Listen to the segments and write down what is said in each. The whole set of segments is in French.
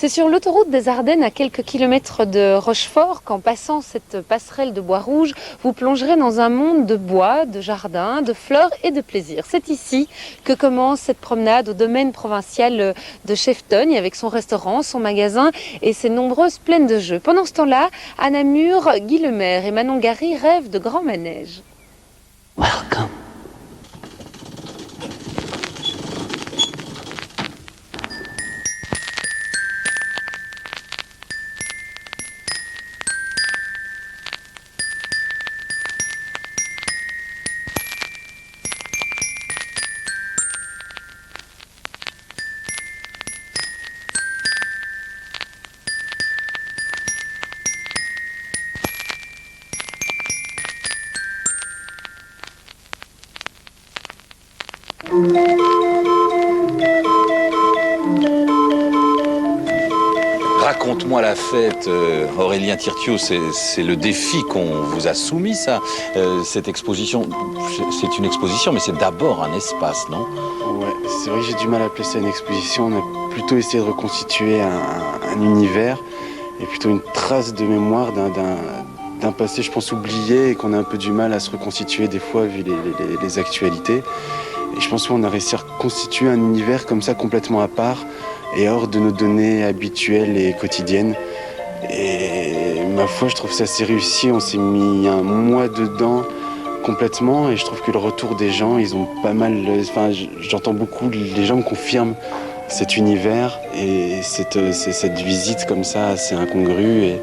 C'est sur l'autoroute des Ardennes, à quelques kilomètres de Rochefort, qu'en passant cette passerelle de bois rouge, vous plongerez dans un monde de bois, de jardins, de fleurs et de plaisir. C'est ici que commence cette promenade au domaine provincial de Cheftogne, avec son restaurant, son magasin et ses nombreuses plaines de jeux. Pendant ce temps-là, à Namur, Guy Lemaire et Manon Gary rêvent de grands manèges. Welcome. Raconte-moi la fête, Aurélien Tirtiaud, c'est le défi qu'on vous a soumis, ça. Cette exposition, c'est une exposition, mais c'est d'abord un espace, non? Ouais, c'est vrai que j'ai du mal à appeler ça une exposition. On a plutôt essayé de reconstituer un univers et plutôt une trace de mémoire d'un passé, je pense, oublié et qu'on a un peu du mal à se reconstituer des fois vu les actualités. Et je pense qu'on a réussi à reconstituer un univers comme ça complètement à part et hors de nos données habituelles et quotidiennes. Et ma foi, je trouve ça assez réussi. On s'est mis un mois dedans complètement et je trouve que le retour des gens, ils ont pas mal... Enfin, j'entends beaucoup, les gens me confirment cet univers et cette visite comme ça assez incongrue. Et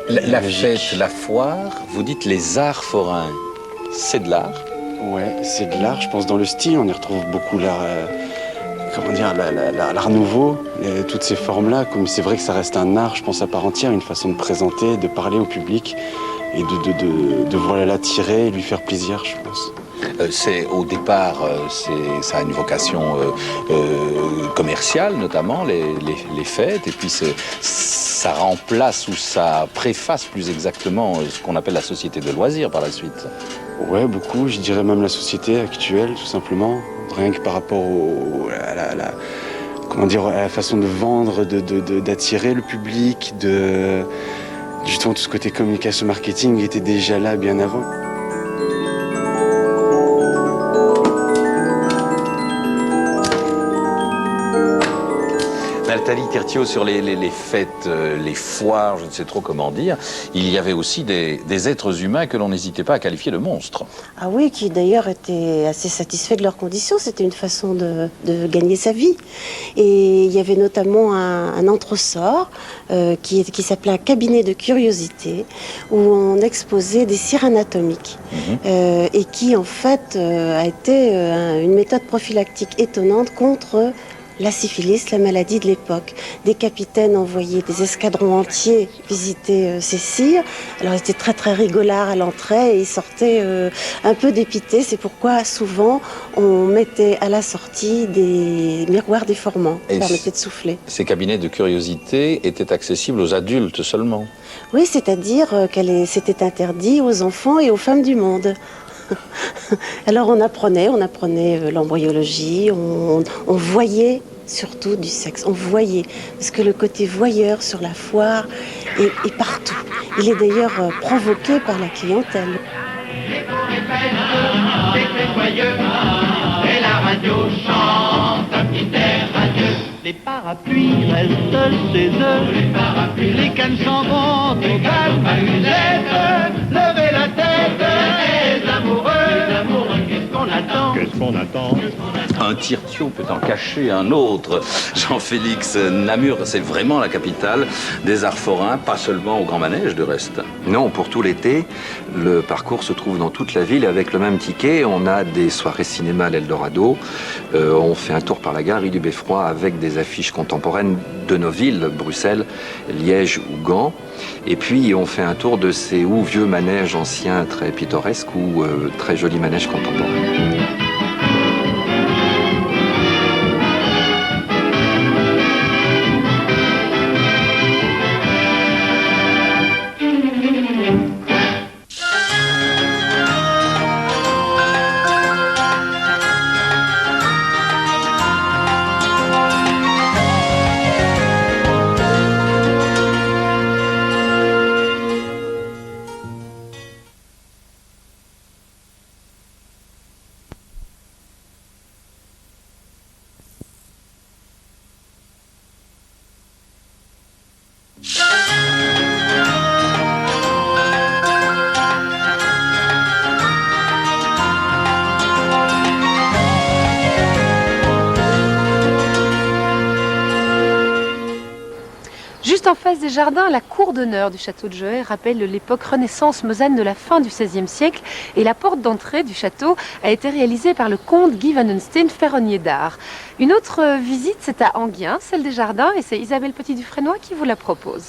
la fête, la foire, vous dites les arts forains, c'est de l'art? Ouais, c'est de l'art, je pense, dans le style. On y retrouve beaucoup l'art... l'art nouveau, toutes ces formes-là, comme c'est vrai que ça reste un art, je pense, à part entière, une façon de présenter, de parler au public et de voilà, l'attirer et lui faire plaisir, je pense. C'est au départ, ça a une vocation commerciale, notamment les fêtes, et puis ça remplace ou ça préface plus exactement ce qu'on appelle la société de loisirs par la suite. Ouais, beaucoup, je dirais même la société actuelle, tout simplement. Rien que par rapport à la façon de vendre, d'attirer le public, justement tout ce côté communication marketing était déjà là bien avant. Nathalie Tirtiaud, sur les fêtes, les foires, je ne sais trop comment dire, il y avait aussi des êtres humains que l'on n'hésitait pas à qualifier de monstres. Ah oui, qui d'ailleurs étaient assez satisfaits de leurs conditions. C'était une façon de gagner sa vie. Et il y avait notamment un entresort qui s'appelait un cabinet de curiosité, où on exposait des cires anatomiques. Et qui en fait a été une méthode prophylactique étonnante contre la syphilis, la maladie de l'époque. Des capitaines envoyaient des escadrons entiers visiter ces cires. Alors ils étaient très très rigolards à l'entrée et ils sortaient un peu dépités. C'est pourquoi souvent on mettait à la sortie des miroirs déformants qui permettaient de souffler. Ces cabinets de curiosité étaient accessibles aux adultes seulement? Oui, c'est-à-dire c'était interdit aux enfants et aux femmes du monde. Alors on apprenait l'embryologie, on voyait surtout du sexe, on voyait, parce que le côté voyeur sur la foire est partout. Il est d'ailleurs provoqué par la clientèle. Et la radio chante un petit air radieux. Les parapluies restent chez eux, les cannes s'en vont aux calmes, levez la tête, les amoureux, qu'est-ce qu'on attend? Un Tirtiaud peut en cacher un autre. Jean-Félix, Namur, c'est vraiment la capitale des arts forains, pas seulement au Grand Manège de reste. Non, pour tout l'été, le parcours se trouve dans toute la ville avec le même ticket. On a des soirées cinéma à l'Eldorado. On fait un tour par la galerie du Beffroi avec des affiches contemporaines de nos villes, Bruxelles, Liège ou Gand. Et puis on fait un tour de ces vieux manèges anciens très pittoresques ou très jolis manèges contemporains. Juste en face des jardins, la cour d'honneur du château de Johet rappelle l'époque Renaissance mosane de la fin du XVIe siècle et la porte d'entrée du château a été réalisée par le comte Guy van Hunstein, ferronnier d'art. Une autre visite, c'est à Enghien, celle des jardins, et c'est Isabelle Petit-Dufresnoy qui vous la propose.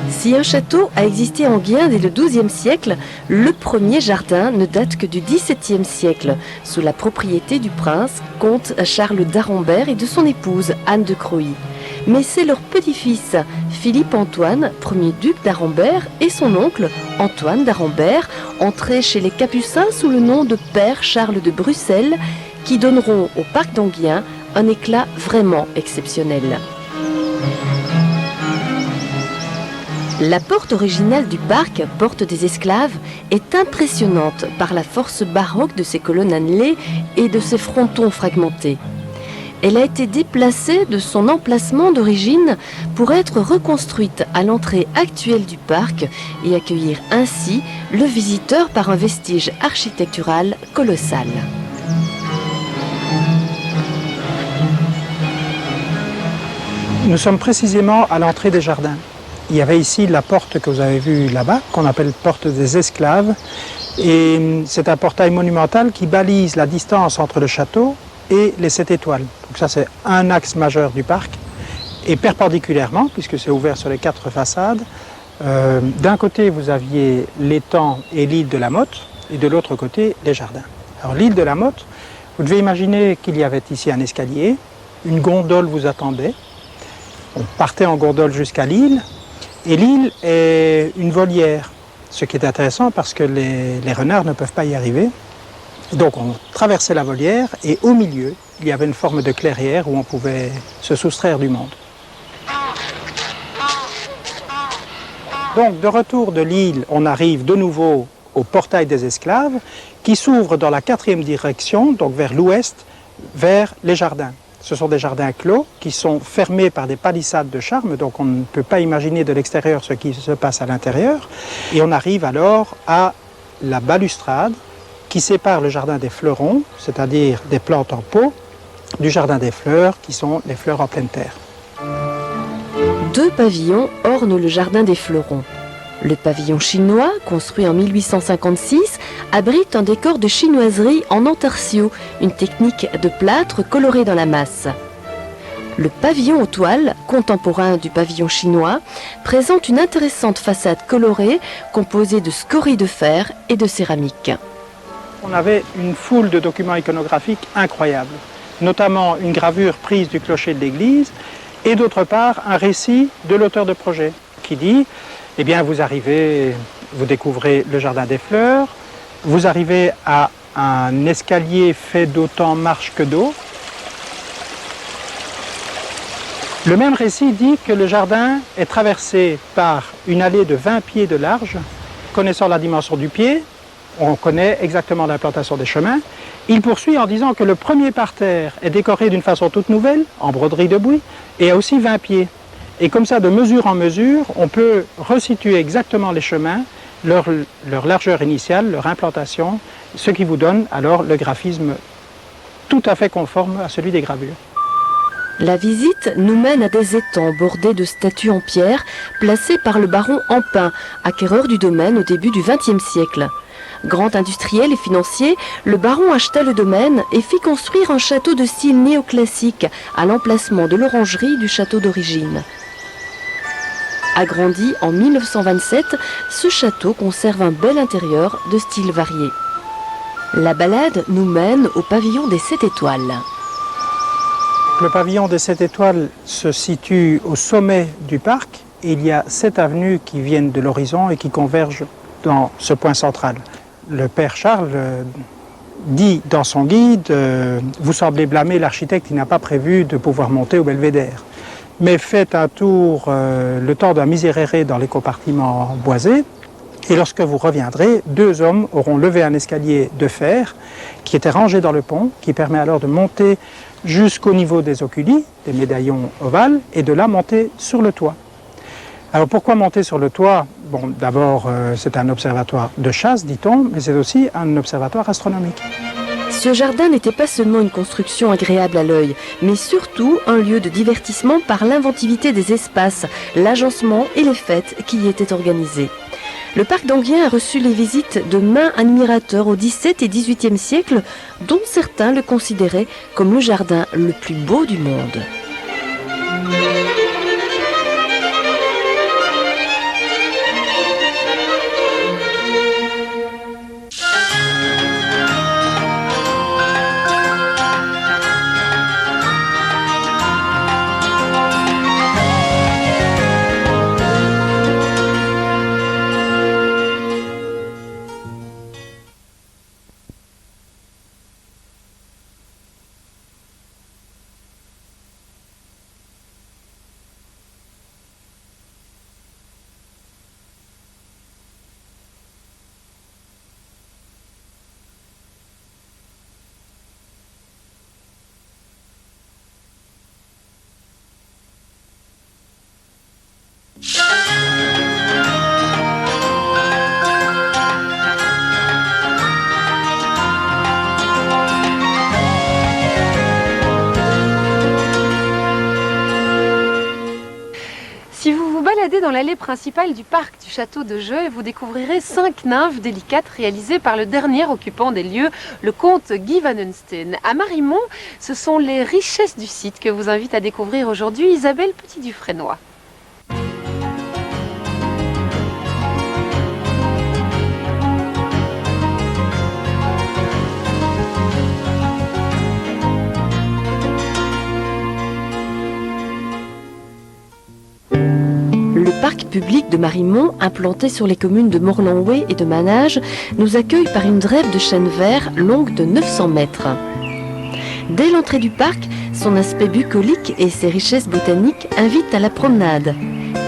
Si un château a existé en Enghien dès le XIIe siècle, le premier jardin ne date que du XVIIe siècle, sous la propriété du prince, comte Charles d'Arambert et de son épouse, Anne de Croÿ. Mais c'est leur petit-fils, Philippe-Antoine, premier duc d'Arambert, et son oncle, Antoine d'Arambert, entrés chez les Capucins sous le nom de Père Charles de Bruxelles, qui donneront au parc d'Enghien un éclat vraiment exceptionnel. La porte originale du parc, porte des Esclaves, est impressionnante par la force baroque de ses colonnes annelées et de ses frontons fragmentés. Elle a été déplacée de son emplacement d'origine pour être reconstruite à l'entrée actuelle du parc et accueillir ainsi le visiteur par un vestige architectural colossal. Nous sommes précisément à l'entrée des jardins. Il y avait ici la porte que vous avez vue là-bas, qu'on appelle porte des Esclaves. Et c'est un portail monumental qui balise la distance entre le château et les 7 étoiles. Donc ça, c'est un axe majeur du parc. Et perpendiculairement, puisque c'est ouvert sur les 4 façades, d'un côté, vous aviez l'étang et l'île de la Motte, et de l'autre côté, les jardins. Alors l'île de la Motte, vous devez imaginer qu'il y avait ici un escalier, une gondole vous attendait. On partait en gondole jusqu'à l'île. Et l'île est une volière, ce qui est intéressant parce que les renards ne peuvent pas y arriver. Donc on traversait la volière et au milieu, il y avait une forme de clairière où on pouvait se soustraire du monde. Donc de retour de l'île, on arrive de nouveau au portail des Esclaves qui s'ouvre dans la 4e direction, donc vers l'ouest, vers les jardins. Ce sont des jardins clos qui sont fermés par des palissades de charme, donc on ne peut pas imaginer de l'extérieur ce qui se passe à l'intérieur. Et on arrive alors à la balustrade qui sépare le jardin des fleurons, c'est-à-dire des plantes en pot, du jardin des fleurs, qui sont les fleurs en pleine terre. 2 pavillons ornent le jardin des fleurons. Le pavillon chinois, construit en 1856, abrite un décor de chinoiserie en entarsia, une technique de plâtre coloré dans la masse. Le pavillon aux toiles, contemporain du pavillon chinois, présente une intéressante façade colorée composée de scories de fer et de céramique. On avait une foule de documents iconographiques incroyables, notamment une gravure prise du clocher de l'église et d'autre part un récit de l'auteur de projet qui dit eh bien, vous arrivez, vous découvrez le jardin des fleurs, vous arrivez à un escalier fait d'autant marche que d'eau. Le même récit dit que le jardin est traversé par une allée de 20 pieds de large. Connaissant la dimension du pied, on connaît exactement l'implantation des chemins. Il poursuit en disant que le premier parterre est décoré d'une façon toute nouvelle, en broderie de Bouy, et a aussi 20 pieds. Et comme ça, de mesure en mesure, on peut resituer exactement les chemins, leur largeur initiale, leur implantation, ce qui vous donne alors le graphisme tout à fait conforme à celui des gravures. La visite nous mène à des étangs bordés de statues en pierre placées par le baron Ampin, acquéreur du domaine au début du XXe siècle. Grand industriel et financier, le baron acheta le domaine et fit construire un château de style néoclassique à l'emplacement de l'orangerie du château d'origine. Agrandi en 1927, ce château conserve un bel intérieur de style varié. La balade nous mène au pavillon des 7 étoiles. Le pavillon des 7 étoiles se situe au sommet du parc. Il y a 7 avenues qui viennent de l'horizon et qui convergent dans ce point central. Le père Charles dit dans son guide « Vous semblez blâmer l'architecte qui n'a pas prévu de pouvoir monter au belvédère. Mais faites un tour le temps d'un miserere dans les compartiments boisés. Et lorsque vous reviendrez, 2 hommes auront levé un escalier de fer qui était rangé dans le pont, qui permet alors de monter jusqu'au niveau des oculi, des médaillons ovales, et de là monter sur le toit. Alors pourquoi monter sur le toit? Bon, d'abord, c'est un observatoire de chasse, dit-on, mais c'est aussi un observatoire astronomique. Ce jardin n'était pas seulement une construction agréable à l'œil, mais surtout un lieu de divertissement par l'inventivité des espaces, l'agencement et les fêtes qui y étaient organisées. Le parc d'Enghien a reçu les visites de maints admirateurs au XVIIe et XVIIIe siècle, dont certains le considéraient comme le jardin le plus beau du monde. Si vous vous baladez dans l'allée principale du parc du château de Jeux, vous découvrirez 5 nymphes délicates réalisées par le dernier occupant des lieux, le comte Guy Van Hunsten. À Marimont, ce sont les richesses du site que vous invite à découvrir aujourd'hui Isabelle Petit-Dufresnoy. Le parc public de Marimont, implanté sur les communes de Morlanoué et de Manage, nous accueille par une drève de chêne vert longue de 900 mètres. Dès l'entrée du parc, son aspect bucolique et ses richesses botaniques invitent à la promenade.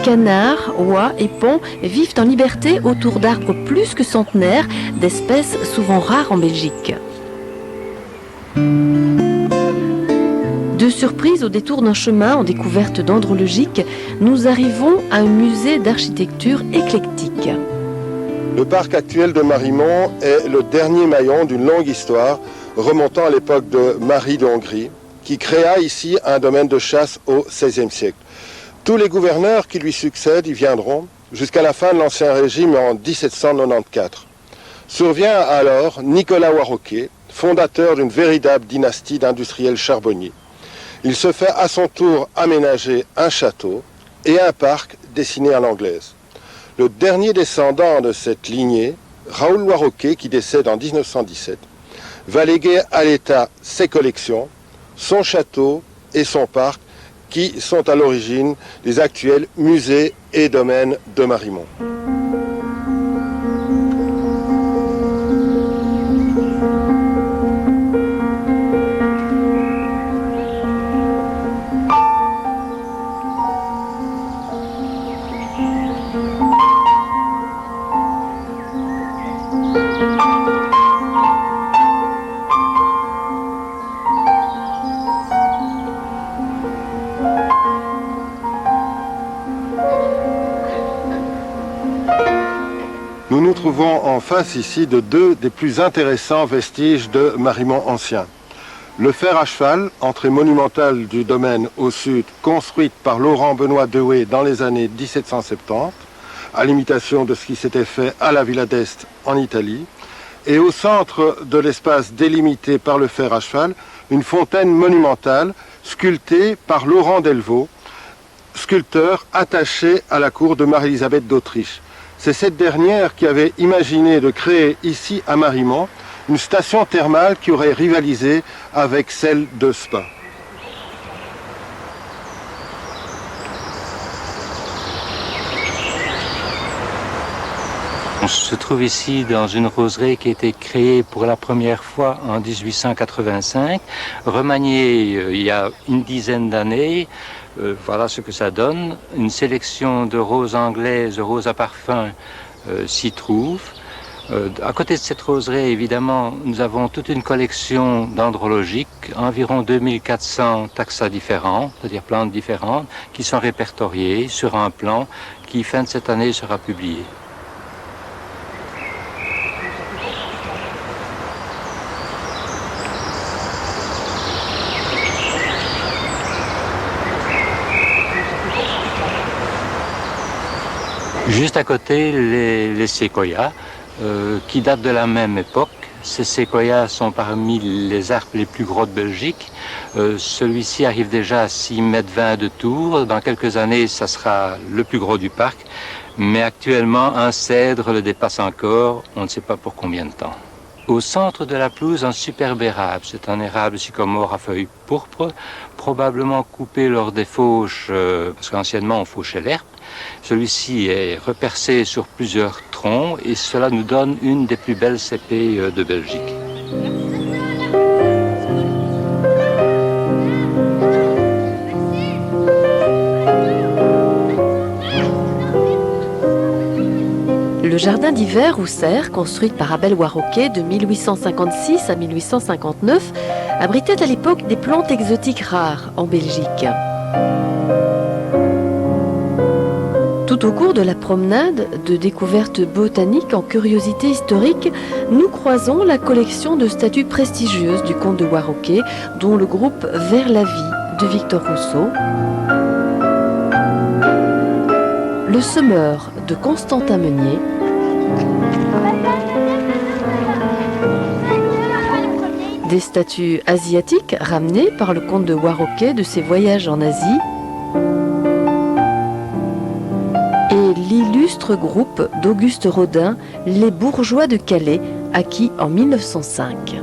Canards, oies et paons vivent en liberté autour d'arbres plus que centenaires, d'espèces souvent rares en Belgique. De surprise, au détour d'un chemin en découverte dendrologique, nous arrivons à un musée d'architecture éclectique. Le parc actuel de Marimont est le dernier maillon d'une longue histoire remontant à l'époque de Marie de Hongrie, qui créa ici un domaine de chasse au XVIe siècle. Tous les gouverneurs qui lui succèdent y viendront jusqu'à la fin de l'Ancien Régime en 1794. Survient alors Nicolas Warroquet, fondateur d'une véritable dynastie d'industriels charbonniers. Il se fait à son tour aménager un château et un parc dessiné à l'anglaise. Le dernier descendant de cette lignée, Raoul Warroquet, qui décède en 1917, va léguer à l'État ses collections, son château et son parc, qui sont à l'origine des actuels musées et domaines de Marimont. Nous nous trouvons en face ici de deux des plus intéressants vestiges de Marimont ancien. Le fer à cheval, entrée monumentale du domaine au sud, construite par Laurent Benoît Dewey dans les années 1770, à l'imitation de ce qui s'était fait à la Villa d'Este en Italie. Et au centre de l'espace délimité par le fer à cheval, une fontaine monumentale sculptée par Laurent Delvaux, sculpteur attaché à la cour de Marie-Élisabeth d'Autriche. C'est cette dernière qui avait imaginé de créer ici à Marimont une station thermale qui aurait rivalisé avec celle de Spa. On se trouve ici dans une roseraie qui a été créée pour la première fois en 1885, remaniée il y a une dizaine d'années. Voilà ce que ça donne. Une sélection de roses anglaises, roses à parfum s'y trouve. À côté de cette roseraie, évidemment, nous avons toute une collection dendrologiques, environ 2400 taxa différents, c'est-à-dire plantes différentes, qui sont répertoriées sur un plan qui, fin de cette année, sera publié. Juste à côté, les séquoias, qui datent de la même époque. Ces séquoias sont parmi les arbres les plus gros de Belgique. Celui-ci arrive déjà à 6,20 m de tour. Dans quelques années, ça sera le plus gros du parc. Mais actuellement, un cèdre le dépasse encore, on ne sait pas pour combien de temps. Au centre de la pelouse, un superbe érable. C'est un érable sycomore à feuilles pourpres, probablement coupé lors des fauches, parce qu'anciennement on fauchait l'herbe. Celui-ci est repercé sur plusieurs troncs et cela nous donne une des plus belles cépées de Belgique. Le jardin d'hiver ou serre, construite par Abel Warroquet de 1856 à 1859, abritait à l'époque des plantes exotiques rares en Belgique. Tout au cours de la promenade de découvertes botaniques en curiosités historiques, nous croisons la collection de statues prestigieuses du comte de Warroquet, dont le groupe Vers la vie de Victor Rousseau, le Semeur de Constantin Meunier, des statues asiatiques ramenées par le comte de Warroquet de ses voyages en Asie, et l'illustre groupe d'Auguste Rodin, les bourgeois de Calais, acquis en 1905.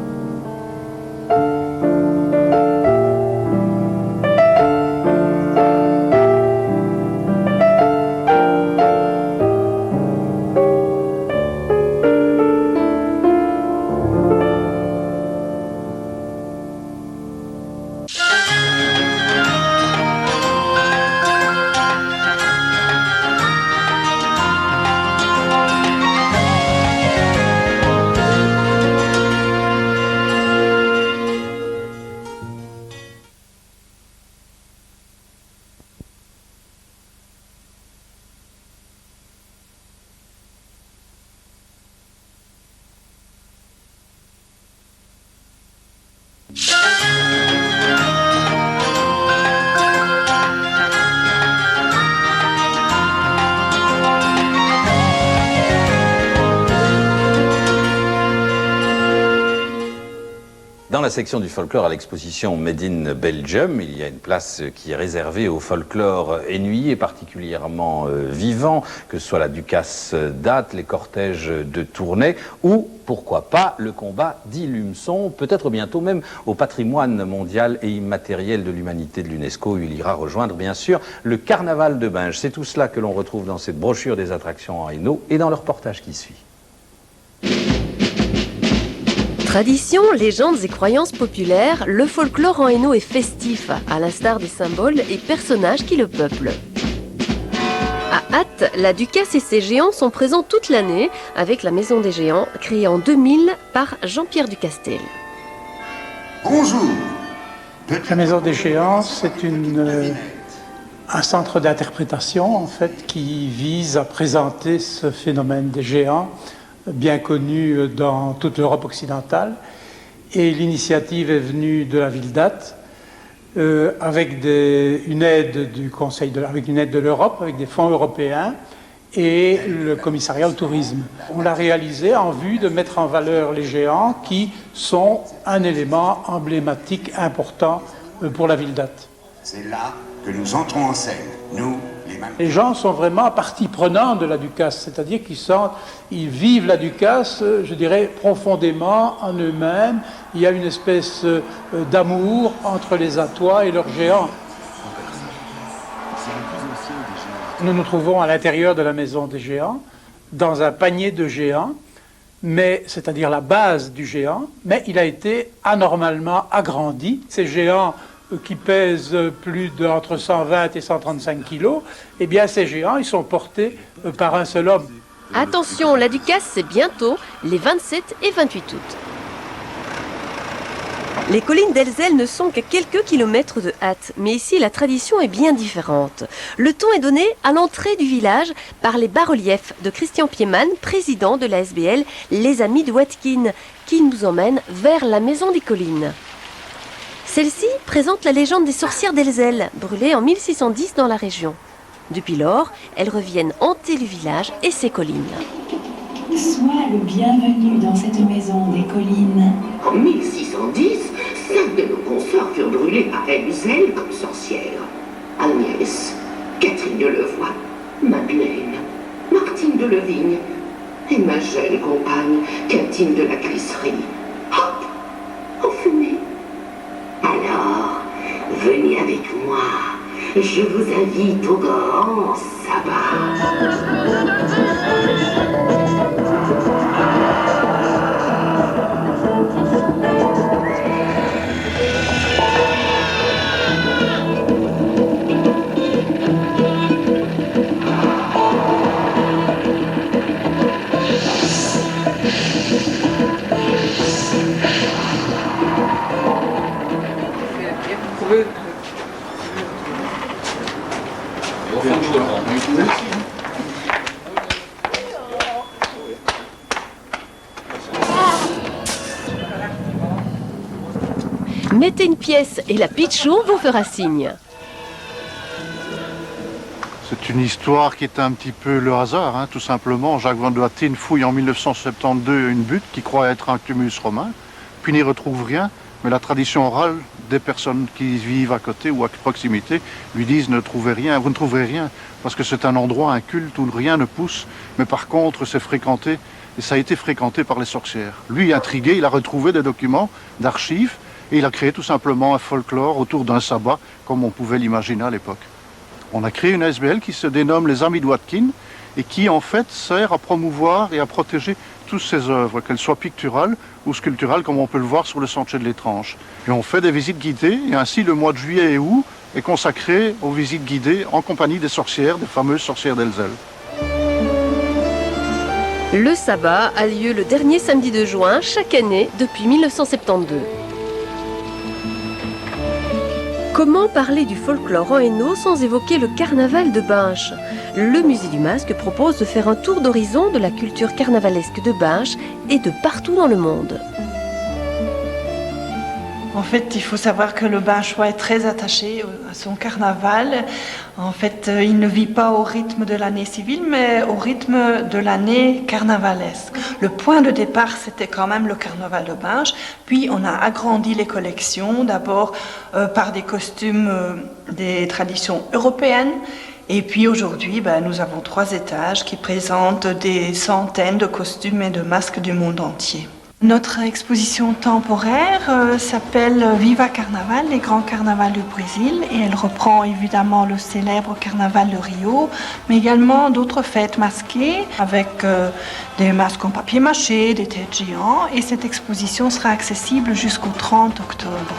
Dans la section du folklore à l'exposition Made in Belgium, il y a une place qui est réservée au folklore ennuyé, particulièrement vivant, que ce soit la Ducasse d'Ath, les cortèges de Tournai ou, pourquoi pas, le combat d'Ilumson, peut-être bientôt même au patrimoine mondial et immatériel de l'humanité de l'UNESCO, où il ira rejoindre bien sûr le carnaval de Binge. C'est tout cela que l'on retrouve dans cette brochure des attractions en Hainaut et dans le reportage qui suit. Traditions, légendes et croyances populaires, le folklore en Hainaut est festif, à l'instar des symboles et personnages qui le peuplent. À Ath, la Ducasse et ses géants sont présents toute l'année avec la Maison des Géants, créée en 2000 par Jean-Pierre Ducastel. Bonjour. La Maison des Géants, c'est un centre d'interprétation en fait qui vise à présenter ce phénomène des géants, bien connu dans toute l'Europe occidentale. Et l'initiative est venue de la ville d'Ath avec une aide du Conseil avec une aide de l'Europe, avec des fonds européens et le commissariat au tourisme. On l'a réalisé en vue de mettre en valeur les géants qui sont un élément emblématique important pour la ville d'Ath. C'est là que nous entrons en scène, nous, les gens sont vraiment partie prenante de la Ducasse, c'est-à-dire qu'ils vivent la Ducasse, je dirais, profondément en eux-mêmes. Il y a une espèce d'amour entre les Athois et leurs géants. Nous nous trouvons à l'intérieur de la Maison des Géants, dans un panier de géants, c'est-à-dire la base du géant, mais il a été anormalement agrandi. Ces géants qui pèsent plus d'entre 120 et 135 kilos, eh bien ces géants, ils sont portés par un seul homme. Attention, la Ducasse, c'est bientôt, les 27 et 28 août. Les collines d'Elzel ne sont qu'à quelques kilomètres de Hatt, mais ici la tradition est bien différente. Le ton est donné à l'entrée du village par les bas-reliefs de Christian Piemann, président de la SBL Les Amis de Watkin, qui nous emmène vers la maison des collines. Celle-ci présente la légende des sorcières d'Elzel, brûlées en 1610 dans la région. Depuis lors, elles reviennent hanter le village et ses collines. Sois le bienvenu dans cette maison des collines. En 1610, 5 de nos consorts furent brûlés par Elzel comme sorcières. Agnès, Catherine de Levoix, Madeleine, Martine de Levigne et ma jeune compagne, Catine de la Crisserie. Hop, enfumée. Alors, venez avec moi. Je vous invite au grand sabbat. Mettez une pièce et la pitchou vous fera signe. C'est une histoire qui est un petit peu le hasard, hein, tout simplement. Jacques van de Wattin fouille en 1972 une butte qui croit être un tumulus romain, puis n'y retrouve rien, mais la tradition orale des personnes qui vivent à côté ou à proximité lui disent ne trouvez rien, vous ne trouverez rien, parce que c'est un endroit, un culte où rien ne pousse, mais par contre c'est fréquenté, et ça a été fréquenté par les sorcières. Lui, intrigué, il a retrouvé des documents d'archives, et il a créé tout simplement un folklore autour d'un sabbat, comme on pouvait l'imaginer à l'époque. On a créé une SBL qui se dénomme Les Amis de Watkin, et qui en fait sert à promouvoir et à protéger toutes ces œuvres, qu'elles soient picturales ou sculpturales, comme on peut le voir sur le Sentier de l'Étrange. Et on fait des visites guidées, et ainsi le mois de juillet et août est consacré aux visites guidées en compagnie des sorcières, des fameuses sorcières d'Elzel. Le sabbat a lieu le dernier samedi de juin chaque année depuis 1972. Comment parler du folklore en Hainaut sans évoquer le carnaval de Binche? Le musée du Masque propose de faire un tour d'horizon de la culture carnavalesque de Binche et de partout dans le monde. En fait, il faut savoir que le Binchois est très attaché à son carnaval. En fait, il ne vit pas au rythme de l'année civile, mais au rythme de l'année carnavalesque. Le point de départ, c'était quand même le carnaval de Binche. Puis, on a agrandi les collections, d'abord par des costumes des traditions européennes. Et puis aujourd'hui, nous avons 3 étages qui présentent des centaines de costumes et de masques du monde entier. Notre exposition temporaire s'appelle Viva Carnaval, les grands carnavals du Brésil, et elle reprend évidemment le célèbre carnaval de Rio, mais également d'autres fêtes masquées avec des masques en papier mâché, des têtes géants, et cette exposition sera accessible jusqu'au 30 octobre.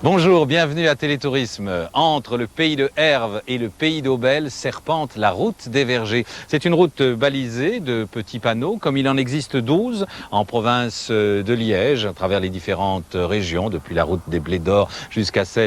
Bonjour, bienvenue à Télétourisme. Entre le pays de Herve et le pays d'Aubel serpente la route des vergers. C'est une route balisée de petits panneaux, comme il en existe 12 en province de Liège, à travers les différentes régions, depuis la route des Blés d'Or jusqu'à celle